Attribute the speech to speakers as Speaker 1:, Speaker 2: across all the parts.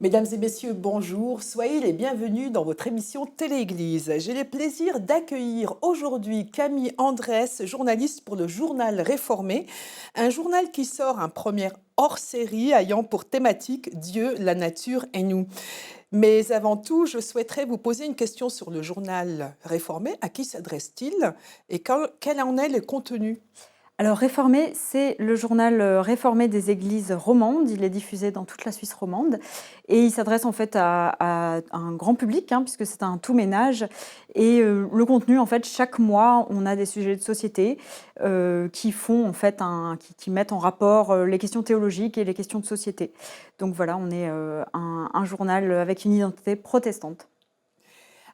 Speaker 1: Mesdames et messieurs, bonjour, soyez les bienvenus dans votre émission Télé-Église. J'ai le plaisir d'accueillir aujourd'hui Camille Andrès, journaliste pour le Journal Réformé, un journal qui sort un premier hors-série ayant pour thématique Dieu, la nature et nous. Mais avant tout, je souhaiterais vous poser une question sur le Journal Réformé. À qui s'adresse-t-il et quel en est le contenu ?
Speaker 2: Alors Réformé, c'est le journal réformé des églises romandes. Il est diffusé dans toute la Suisse romande et il s'adresse en fait à un grand public puisque c'est un tout ménage. Et le contenu, en fait, chaque mois, on a des sujets de société qui font en fait qui mettent en rapport les questions théologiques et les questions de société. Donc voilà, on est un journal avec une identité protestante.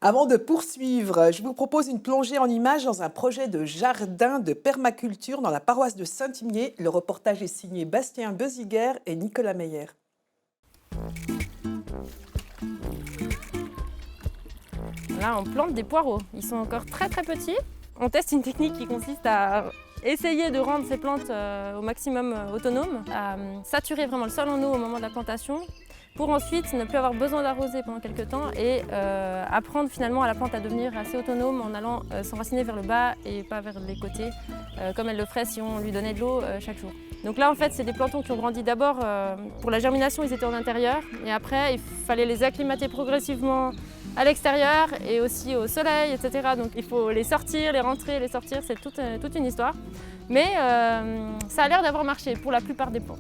Speaker 1: Avant de poursuivre, je vous propose une plongée en images dans un projet de jardin de permaculture dans la paroisse de Saint-Imier. Le reportage est signé Bastien Beziguer et Nicolas Meyer.
Speaker 3: Là, on plante des poireaux. Ils sont encore très très petits. On teste une technique qui consiste à essayer de rendre ces plantes au maximum autonomes, à saturer vraiment le sol en eau au moment de la plantation, pour ensuite ne plus avoir besoin d'arroser pendant quelques temps et apprendre finalement à la plante à devenir assez autonome en allant s'enraciner vers le bas et pas vers les côtés, comme elle le ferait si on lui donnait de l'eau chaque jour. Donc là en fait c'est des plantons qui ont grandi d'abord, pour la germination ils étaient en intérieur et après il fallait les acclimater progressivement à l'extérieur et aussi au soleil, etc. Donc il faut les sortir, les rentrer, les sortir, c'est toute une histoire. Mais ça a l'air d'avoir marché pour la plupart des plantes.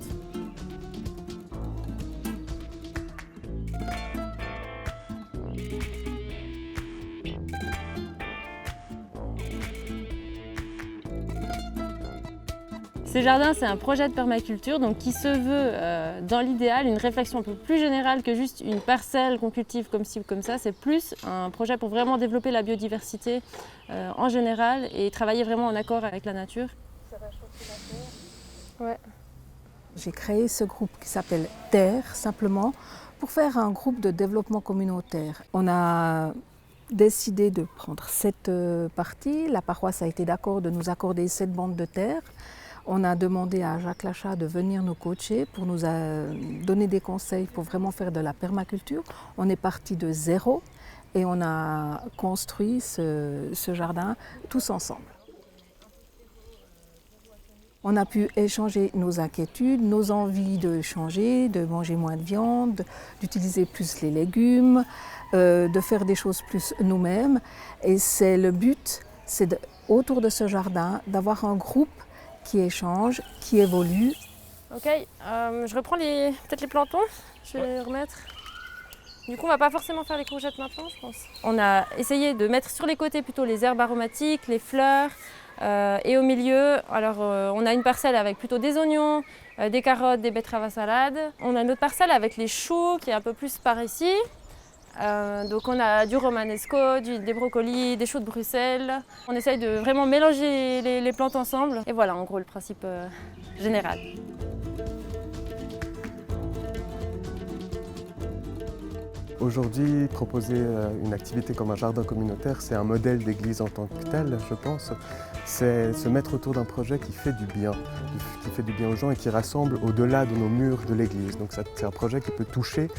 Speaker 3: Ces jardins, c'est un projet de permaculture donc qui se veut, dans l'idéal, une réflexion un peu plus générale que juste une parcelle qu'on cultive comme ci ou comme ça. C'est plus un projet pour vraiment développer la biodiversité en général et travailler vraiment en accord avec la nature. Ça va chauffer la terre. Ouais.
Speaker 4: J'ai créé ce groupe qui s'appelle Terre, simplement, pour faire un groupe de développement communautaire. On a décidé de prendre 7 parties. La paroisse a été d'accord de nous accorder 7 bandes de terre. On a demandé à Jacques Lachat de venir nous coacher pour nous donner des conseils pour vraiment faire de la permaculture. On est parti de zéro et on a construit ce jardin tous ensemble. On a pu échanger nos inquiétudes, nos envies de changer, de manger moins de viande, d'utiliser plus les légumes, de faire des choses plus nous-mêmes. Et c'est le but, c'est autour de ce jardin d'avoir un groupe qui échange, qui évolue.
Speaker 3: Ok, je reprends peut-être les plantons, je vais les remettre. Du coup, on ne va pas forcément faire les courgettes maintenant, je pense. On a essayé de mettre sur les côtés plutôt les herbes aromatiques, les fleurs, et au milieu, alors on a une parcelle avec plutôt des oignons, des carottes, des betteraves à salade. On a une autre parcelle avec les choux qui est un peu plus par ici. Donc on a du romanesco, des brocolis, des choux de Bruxelles. On essaye de vraiment mélanger les plantes ensemble. Et voilà en gros le principe général.
Speaker 5: Aujourd'hui, proposer une activité comme un jardin communautaire, c'est un modèle d'église en tant que tel, je pense. C'est se mettre autour d'un projet qui fait du bien aux gens et qui rassemble au-delà de nos murs de l'église. Donc c'est un projet qui peut toucher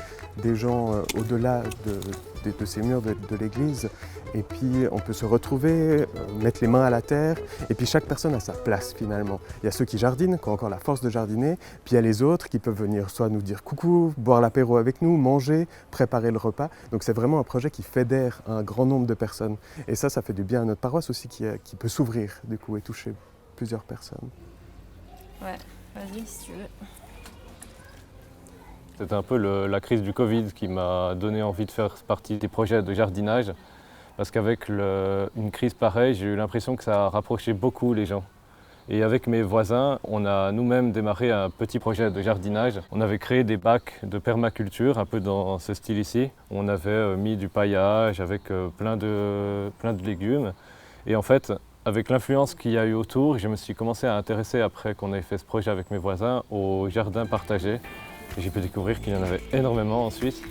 Speaker 5: des gens au-delà de ces murs de l'église. Et puis on peut se retrouver, mettre les mains à la terre, et puis chaque personne a sa place finalement. Il y a ceux qui jardinent, qui ont encore la force de jardiner, puis il y a les autres qui peuvent venir soit nous dire coucou, boire l'apéro avec nous, manger, préparer le repas. Donc c'est vraiment un projet qui fédère un grand nombre de personnes. Et ça fait du bien à notre paroisse aussi qui peut s'ouvrir du coup et toucher plusieurs personnes.
Speaker 3: Ouais, vas-y si tu veux.
Speaker 6: C'est un peu la crise du Covid qui m'a donné envie de faire partie des projets de jardinage. Parce qu'avec une crise pareille, j'ai eu l'impression que ça a rapproché beaucoup les gens. Et avec mes voisins, on a nous-mêmes démarré un petit projet de jardinage. On avait créé des bacs de permaculture, un peu dans ce style ici. On avait mis du paillage avec plein de légumes. Et en fait, avec l'influence qu'il y a eu autour, je me suis commencé à intéresser, après qu'on ait fait ce projet avec mes voisins, au jardin partagé. Et j'ai pu découvrir qu'il y en avait énormément en Suisse.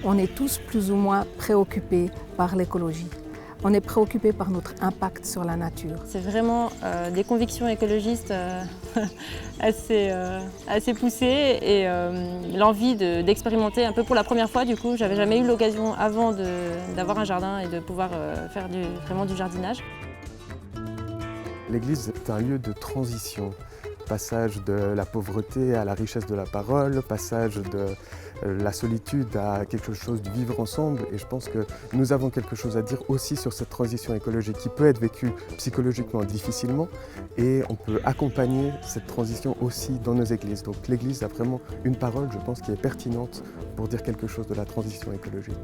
Speaker 4: On est tous plus ou moins préoccupés par l'écologie. On est préoccupé par notre impact sur la nature.
Speaker 3: C'est vraiment des convictions écologistes assez poussées et l'envie d'expérimenter un peu pour la première fois. Du coup, j'avais jamais eu l'occasion avant d'avoir un jardin et de pouvoir faire vraiment du jardinage.
Speaker 5: L'église est un lieu de transition, passage de la pauvreté à la richesse de la parole, passage de la solitude à quelque chose du vivre ensemble. Et je pense que nous avons quelque chose à dire aussi sur cette transition écologique qui peut être vécue psychologiquement difficilement. Et on peut accompagner cette transition aussi dans nos églises. Donc l'église a vraiment une parole, je pense, qui est pertinente pour dire quelque chose de la transition écologique.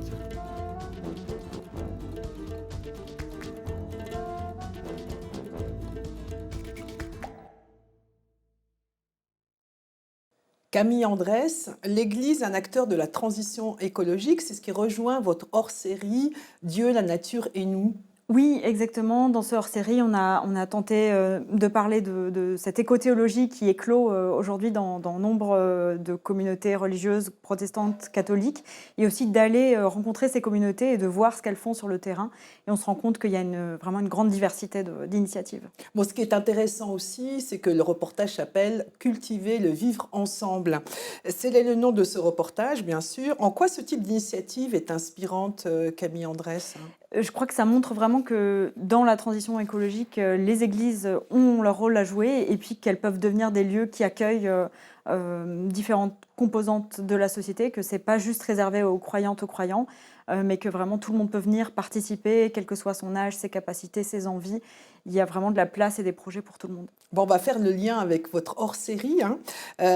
Speaker 1: Camille Andrès, l'Église, un acteur de la transition écologique, c'est ce qui rejoint votre hors-série « Dieu, la nature et nous ».
Speaker 2: Oui, exactement. Dans ce hors-série, on a tenté de parler de cette écothéologie qui éclot aujourd'hui dans nombre de communautés religieuses protestantes, catholiques, et aussi d'aller rencontrer ces communautés et de voir ce qu'elles font sur le terrain. Et on se rend compte qu'il y a vraiment une grande diversité d'initiatives.
Speaker 1: Bon, ce qui est intéressant aussi, c'est que le reportage s'appelle « Cultiver le vivre ensemble ». C'est le nom de ce reportage, bien sûr. En quoi ce type d'initiative est inspirante, Camille Andrès ?
Speaker 2: Je crois que ça montre vraiment que dans la transition écologique, les églises ont leur rôle à jouer et puis qu'elles peuvent devenir des lieux qui accueillent différentes composantes de la société, que ce n'est pas juste réservé aux croyantes, aux croyants, mais que vraiment tout le monde peut venir participer, quel que soit son âge, ses capacités, ses envies. Il y a vraiment de la place et des projets pour tout le monde.
Speaker 1: Bon, on va faire le lien avec votre hors-série,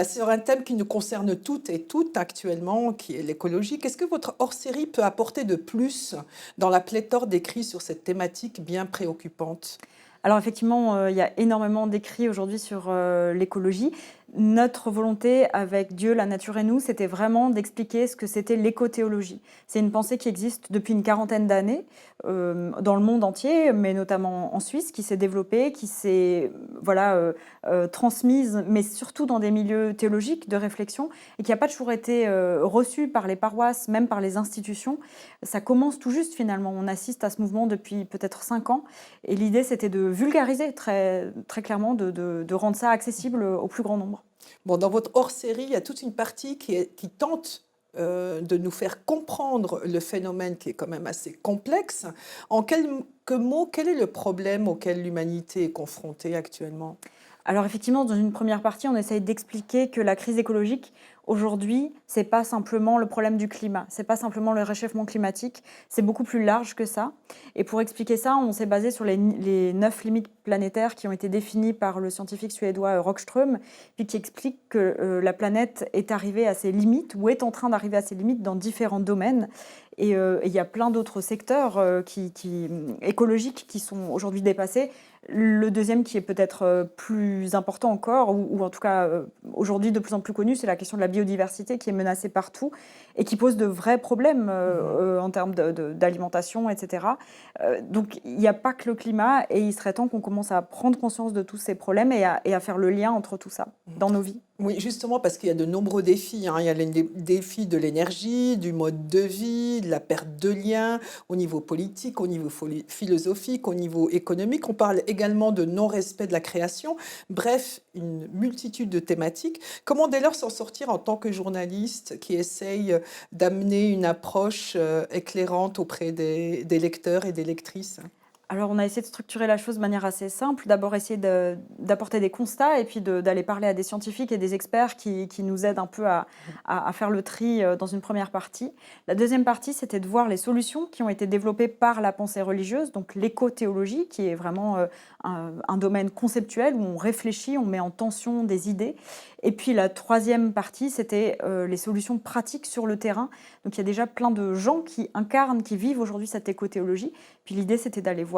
Speaker 1: sur un thème qui nous concerne toutes et toutes actuellement, qui est l'écologie. Qu'est-ce que votre hors-série peut apporter de plus dans la pléthore d'écrits sur cette thématique bien préoccupante ?
Speaker 2: Alors effectivement, il y a énormément d'écrits aujourd'hui sur l'écologie. Notre volonté avec Dieu, la nature et nous, c'était vraiment d'expliquer ce que c'était l'écothéologie. C'est une pensée qui existe depuis une quarantaine d'années dans le monde entier, mais notamment en Suisse, qui s'est développée, qui s'est transmise, mais surtout dans des milieux théologiques de réflexion, et qui n'a pas toujours été reçue par les paroisses, même par les institutions. Ça commence tout juste finalement. On assiste à ce mouvement depuis peut-être 5 ans, et l'idée c'était de vulgariser très, très clairement, de rendre ça accessible au plus grand nombre.
Speaker 1: Bon, dans votre hors-série, il y a toute une partie qui tente de nous faire comprendre le phénomène qui est quand même assez complexe. En quelques mots, quel est le problème auquel l'humanité est confrontée actuellement ?
Speaker 2: Alors effectivement, dans une première partie, on essaye d'expliquer que la crise écologique, aujourd'hui, ce n'est pas simplement le problème du climat, ce n'est pas simplement le réchauffement climatique, c'est beaucoup plus large que ça. Et pour expliquer ça, on s'est basé sur les 9 limites planétaires qui ont été définies par le scientifique suédois Rockström, puis qui expliquent que la planète est arrivée à ses limites, ou est en train d'arriver à ses limites dans différents domaines. Et il y a plein d'autres secteurs écologiques qui sont aujourd'hui dépassés. Le deuxième qui est peut-être plus important encore, ou en tout cas aujourd'hui de plus en plus connu, c'est la question de la biodiversité qui est menacée partout et qui pose de vrais problèmes en termes d'alimentation, etc. Donc il n'y a pas que le climat et il serait temps qu'on commence à prendre conscience de tous ces problèmes et à faire le lien entre tout ça dans nos vies.
Speaker 1: Oui, justement parce qu'il y a de nombreux défis. Il y a les défis de l'énergie, du mode de vie, de la perte de liens au niveau politique, au niveau philosophique, au niveau économique. On parle également de non-respect de la création. Bref, une multitude de thématiques. Comment dès lors s'en sortir en tant que journaliste qui essaye d'amener une approche éclairante auprès des lecteurs et des lectrices ?
Speaker 2: Alors, on a essayé de structurer la chose de manière assez simple. D'abord, essayer d'apporter des constats et puis d'aller parler à des scientifiques et des experts qui nous aident un peu à faire le tri dans une première partie. La deuxième partie, c'était de voir les solutions qui ont été développées par la pensée religieuse, donc l'écothéologie, qui est vraiment un domaine conceptuel où on réfléchit, on met en tension des idées. Et puis la troisième partie, c'était les solutions pratiques sur le terrain. Donc il y a déjà plein de gens qui incarnent, qui vivent aujourd'hui cette écothéologie. Puis l'idée, c'était d'aller voir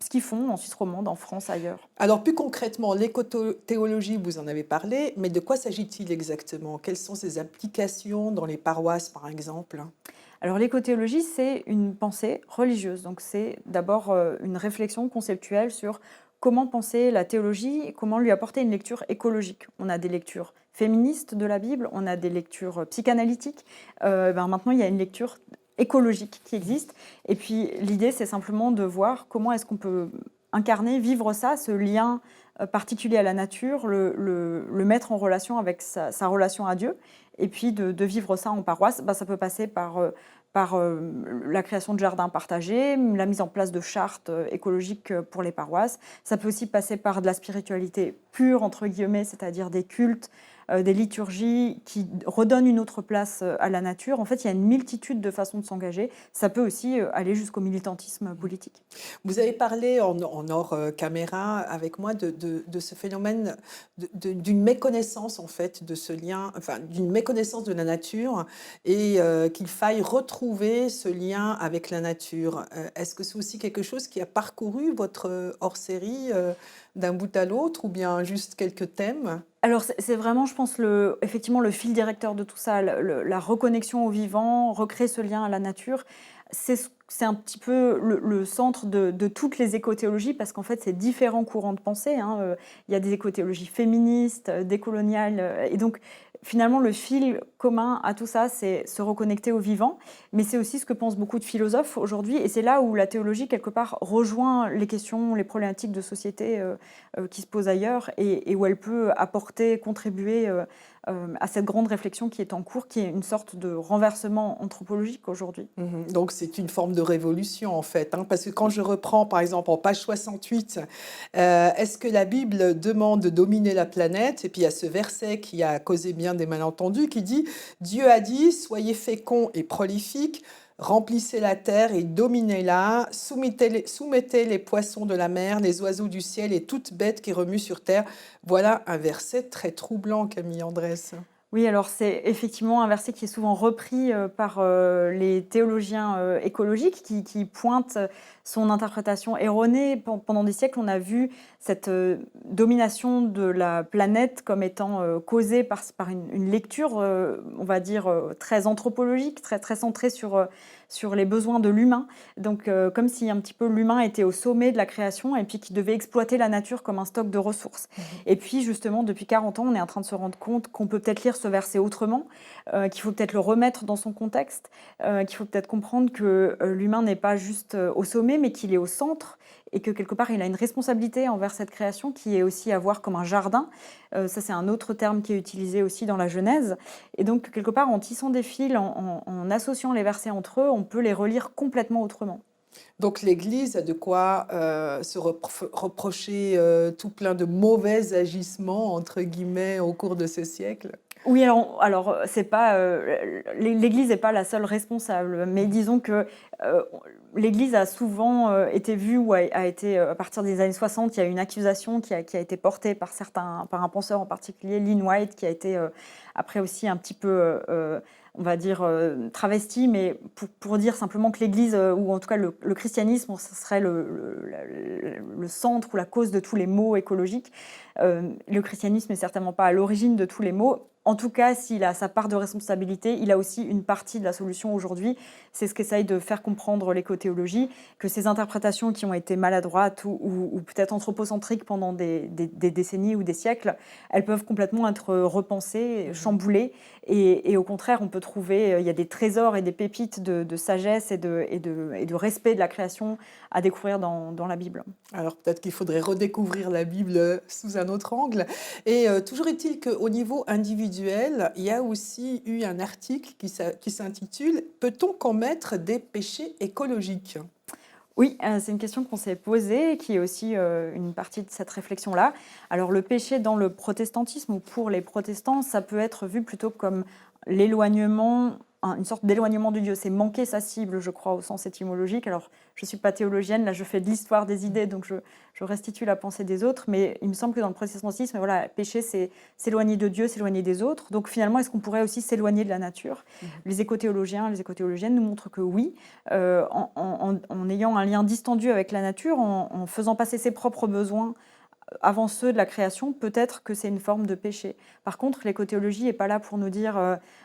Speaker 2: ce qu'ils font en Suisse romande, en France, ailleurs.
Speaker 1: Alors plus concrètement, l'écothéologie, vous en avez parlé, mais de quoi s'agit-il exactement ? Quelles sont ses applications dans les paroisses, par exemple ?
Speaker 2: Alors l'écothéologie, c'est une pensée religieuse. Donc c'est d'abord une réflexion conceptuelle sur comment penser la théologie, comment lui apporter une lecture écologique. On a des lectures féministes de la Bible, on a des lectures psychanalytiques. Maintenant, il y a une lecture écologiques qui existent. Et puis l'idée, c'est simplement de voir comment est-ce qu'on peut incarner, vivre ça, ce lien particulier à la nature, le mettre en relation avec sa relation à Dieu, et puis de vivre ça en paroisse. Ça peut passer par la création de jardins partagés, la mise en place de chartes écologiques pour les paroisses. Ça peut aussi passer par de la spiritualité pure, entre guillemets, c'est-à-dire des cultes, des liturgies qui redonnent une autre place à la nature. En fait, il y a une multitude de façons de s'engager. Ça peut aussi aller jusqu'au militantisme politique.
Speaker 1: Vous avez parlé en hors caméra avec moi de ce phénomène d'une méconnaissance en fait de ce lien, enfin d'une méconnaissance de la nature et qu'il faille retrouver ce lien avec la nature. Est-ce que c'est aussi quelque chose qui a parcouru votre hors-série d'un bout à l'autre ou bien juste quelques thèmes?
Speaker 2: Alors c'est vraiment, je pense, effectivement le fil directeur de tout ça, la reconnexion au vivant, recréer ce lien à la nature. C'est un petit peu le centre de toutes les écothéologies, parce qu'en fait, c'est différents courants de pensée. Il y a des écothéologies féministes, décoloniales, et donc finalement, le fil commun à tout ça, c'est se reconnecter au vivant, mais c'est aussi ce que pensent beaucoup de philosophes aujourd'hui, et c'est là où la théologie, quelque part, rejoint les questions, les problématiques de société qui se posent ailleurs, et où elle peut apporter, contribuer à cette grande réflexion qui est en cours, qui est une sorte de renversement anthropologique aujourd'hui.
Speaker 1: Donc c'est une forme de révolution en fait, parce que quand je reprends par exemple en page 68, est-ce que la Bible demande de dominer la planète? Et puis il y a ce verset qui a causé bien des malentendus qui dit « Dieu a dit, soyez féconds et prolifiques, remplissez la terre et dominez-la, soumettez les poissons de la mer, les oiseaux du ciel et toute bête qui remue sur terre. » Voilà un verset très troublant, Camille Andrès.
Speaker 2: Oui, alors c'est effectivement un verset qui est souvent repris par les théologiens écologiques qui pointent son interprétation erronée. Pendant des siècles, on a vu cette domination de la planète comme étant causée par une lecture, on va dire, très anthropologique, très centrée sur les besoins de l'humain. Donc comme si un petit peu l'humain était au sommet de la création et puis qu'il devait exploiter la nature comme un stock de ressources. Et puis justement, depuis 40 ans, on est en train de se rendre compte qu'on peut peut-être lire ce verset autrement, qu'il faut peut-être le remettre dans son contexte, qu'il faut peut-être comprendre que l'humain n'est pas juste au sommet, mais qu'il est au centre et que quelque part, il a une responsabilité envers cette création qui est aussi à voir comme un jardin. Ça, c'est un autre terme qui est utilisé aussi dans la Genèse. Et donc, quelque part, en tissant des fils, en associant les versets entre eux, on peut les relire complètement autrement.
Speaker 1: Donc l'Église a de quoi se reprocher tout plein de mauvais agissements, entre guillemets, au cours de ce siècle.
Speaker 2: Oui, alors c'est pas l'Église n'est pas la seule responsable, mais disons que l'Église a souvent été vue ou a été à partir des années 60, il y a une accusation qui a été portée par un penseur en particulier, Lynn White, qui a été après aussi un petit peu on va dire travesti, mais pour dire simplement que l'Église, ou en tout cas le christianisme, ce serait le centre ou la cause de tous les maux écologiques. Le christianisme n'est certainement pas à l'origine de tous les maux. En tout cas, s'il a sa part de responsabilité, il a aussi une partie de la solution aujourd'hui. C'est ce qu'essaye de faire comprendre l'écothéologie, que ces interprétations qui ont été maladroites ou peut-être anthropocentriques pendant des décennies ou des siècles, elles peuvent complètement être repensées, chamboulées. Et au contraire, on peut trouver, il y a des trésors et des pépites de sagesse et de respect de la création à découvrir dans la Bible.
Speaker 1: Alors peut-être qu'il faudrait redécouvrir la Bible sous un autre angle. Et toujours est-il qu'au niveau individuel, il y a aussi eu un article qui s'intitule « Peut-on commettre des péchés écologiques ?»
Speaker 2: Oui, c'est une question qu'on s'est posée, qui est aussi une partie de cette réflexion-là. Alors le péché dans le protestantisme ou pour les protestants, ça peut être vu plutôt comme l'éloignement, une sorte d'éloignement de Dieu. C'est manquer sa cible, je crois, au sens étymologique. Alors, je ne suis pas théologienne, là je fais de l'histoire des idées, donc je restitue la pensée des autres, mais il me semble que dans le protestantisme, voilà, péché, c'est s'éloigner de Dieu, s'éloigner des autres. Donc finalement, est-ce qu'on pourrait aussi s'éloigner de la nature ? Les écothéologiens, les écothéologiennes nous montrent que oui, en ayant un lien distendu avec la nature, en faisant passer ses propres besoins avant ceux de la création, peut-être que c'est une forme de péché. Par contre, l'écothéologie n'est pas là pour nous dire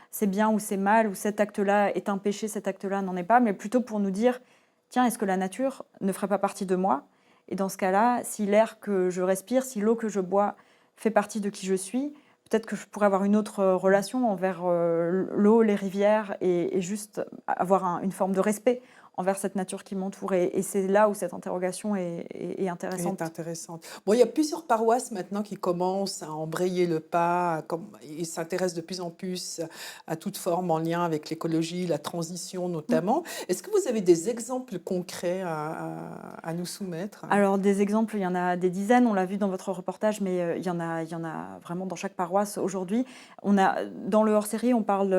Speaker 2: c'est bien ou c'est mal, ou cet acte-là est un péché, cet acte-là n'en est pas, mais plutôt pour nous dire tiens, est-ce que la nature ne ferait pas partie de moi ? Et dans ce cas-là, si l'air que je respire, si l'eau que je bois fait partie de qui je suis, peut-être que je pourrais avoir une autre relation envers l'eau, les rivières et juste avoir une forme de respect envers cette nature qui m'entoure. Et c'est là où cette interrogation est intéressante.
Speaker 1: Est intéressante. Bon, il y a plusieurs paroisses maintenant qui commencent à embrayer le pas, ils s'intéressent de plus en plus à toute forme en lien avec l'écologie, la transition notamment. Est-ce que vous avez des exemples concrets à nous soumettre?
Speaker 2: Alors des exemples, il y en a des dizaines, on l'a vu dans votre reportage, mais il y en a vraiment dans chaque paroisse aujourd'hui. Dans le hors-série, on parle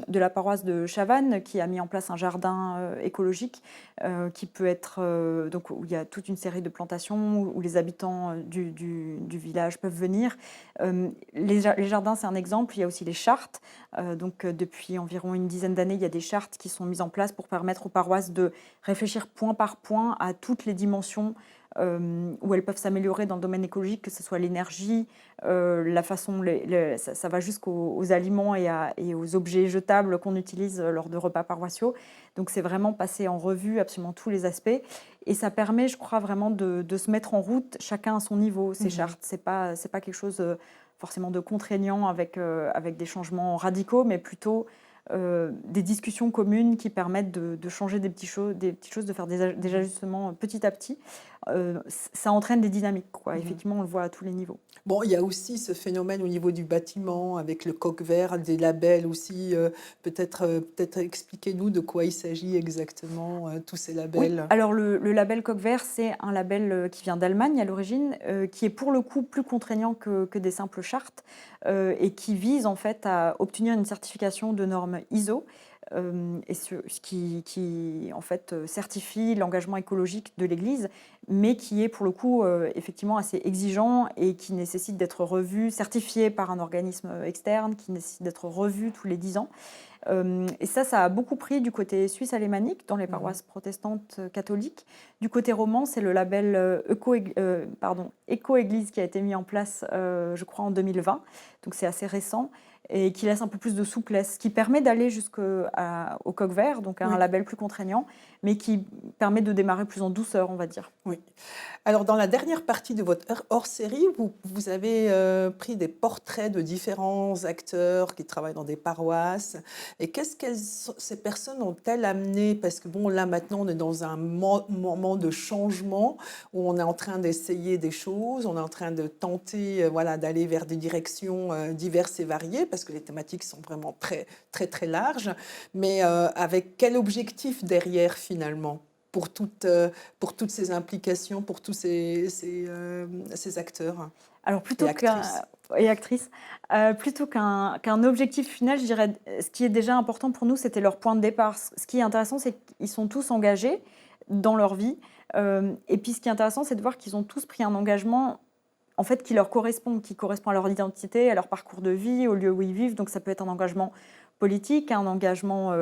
Speaker 2: de la paroisse de Chavannes qui a mis en place un jardin écologique qui peut être, donc où il y a toute une série de plantations où les habitants du village peuvent venir. Les jardins, c'est un exemple. Il y a aussi les chartes. Donc depuis environ une dizaine d'années, il y a des chartes qui sont mises en place pour permettre aux paroisses de réfléchir point par point à toutes les dimensions où elles peuvent s'améliorer dans le domaine écologique, que ce soit l'énergie, la façon, ça va jusqu'aux aliments et aux objets jetables qu'on utilise lors de repas paroissiaux. Donc c'est vraiment passer en revue absolument tous les aspects. Et ça permet, je crois, vraiment de se mettre en route, chacun à son niveau, ces chartes. C'est pas quelque chose forcément de contraignant avec des changements radicaux, mais plutôt des discussions communes qui permettent de changer des petites choses, de faire des ajustements petit à petit. Ça entraîne des dynamiques, quoi. Effectivement, on le voit à tous les niveaux.
Speaker 1: Bon, il y a aussi ce phénomène au niveau du bâtiment, avec le coq vert, des labels aussi. Peut-être expliquez-nous de quoi il s'agit exactement, tous ces labels.
Speaker 2: Oui. Alors le label coq vert, c'est un label qui vient d'Allemagne à l'origine, qui est pour le coup plus contraignant que des simples chartes et qui vise en fait à obtenir une certification de normes ISO. Et ce qui en fait certifie l'engagement écologique de l'Église, mais qui est pour le coup effectivement assez exigeant et qui nécessite d'être revu, certifié par un organisme externe, qui nécessite d'être revu tous les 10 ans. Et ça a beaucoup pris du côté suisse alémanique, dans les paroisses protestantes catholiques. Du côté roman, c'est le label Éco-Église qui a été mis en place, je crois, en 2020. Donc c'est assez récent et qui laisse un peu plus de souplesse, qui permet d'aller jusqu'au coq vert, donc à un label plus contraignant, mais qui permet de démarrer plus en douceur, on va dire.
Speaker 1: Oui. Alors, dans la dernière partie de votre hors-série, vous avez pris des portraits de différents acteurs qui travaillent dans des paroisses. Et qu'est-ce que ces personnes ont-elles amené? Parce que bon, là, maintenant, on est dans un moment de changement où on est en train d'essayer des choses, on est en train de tenter d'aller vers des directions diverses et variées, parce que les thématiques sont vraiment très, très, très larges. Mais avec quel objectif derrière, finalement, pour toutes ces implications, pour tous ces acteurs
Speaker 2: Alors plutôt actrices. Plutôt qu'un objectif final, je dirais, ce qui est déjà important pour nous, c'était leur point de départ. Ce qui est intéressant, c'est qu'ils sont tous engagés dans leur vie. Et puis ce qui est intéressant, c'est de voir qu'ils ont tous pris un engagement en fait, qui leur correspond, qui correspond à leur identité, à leur parcours de vie, au lieu où ils vivent. Donc ça peut être un engagement politique, un engagement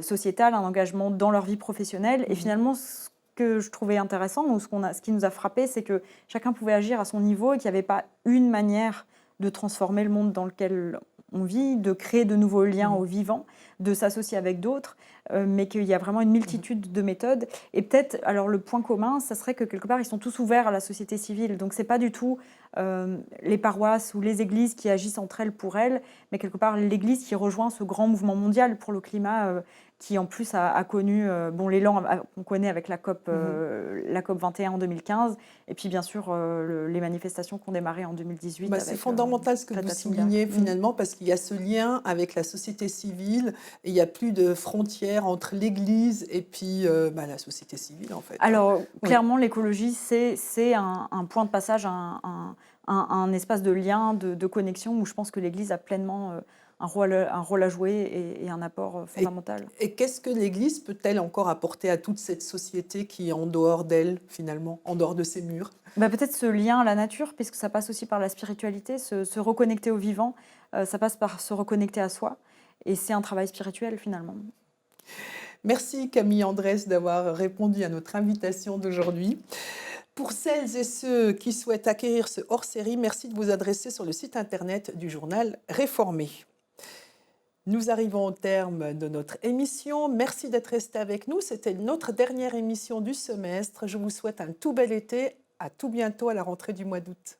Speaker 2: sociétal, un engagement dans leur vie professionnelle. Et finalement, ce que je trouvais intéressant, ou ce qui nous a frappé, c'est que chacun pouvait agir à son niveau et qu'il n'y avait pas une manière de transformer le monde dans lequel on vit, de créer de nouveaux liens au vivant, de s'associer avec d'autres, mais qu'il y a vraiment une multitude de méthodes. Et peut-être, alors le point commun, ça serait que quelque part, ils sont tous ouverts à la société civile. Donc, ce n'est pas du tout les paroisses ou les églises qui agissent entre elles pour elles, mais quelque part l'Église qui rejoint ce grand mouvement mondial pour le climat qui en plus a connu l'élan qu'on connaît avec la COP 21 en 2015, et puis bien sûr les manifestations qui ont démarré en 2018.
Speaker 1: C'est fondamental ce que vous soulignez finalement, parce qu'il y a ce lien avec la société civile, et il n'y a plus de frontières entre l'Église et puis la société civile en fait.
Speaker 2: Alors clairement, l'écologie, c'est un point de passage, un espace de lien, de connexion, où je pense que l'Église a pleinement un rôle à jouer et un apport fondamental.
Speaker 1: Et qu'est-ce que l'Église peut-elle encore apporter à toute cette société qui est en dehors d'elle, finalement, en dehors de ses murs?
Speaker 2: Peut-être ce lien à la nature, puisque ça passe aussi par la spiritualité, se reconnecter au vivant, ça passe par se reconnecter à soi, et c'est un travail spirituel finalement.
Speaker 1: Merci Camille Andrès d'avoir répondu à notre invitation d'aujourd'hui. Pour celles et ceux qui souhaitent acquérir ce hors-série, merci de vous adresser sur le site internet du journal Réformé. Nous arrivons au terme de notre émission. Merci d'être resté avec nous. C'était notre dernière émission du semestre. Je vous souhaite un tout bel été. À tout bientôt à la rentrée du mois d'août.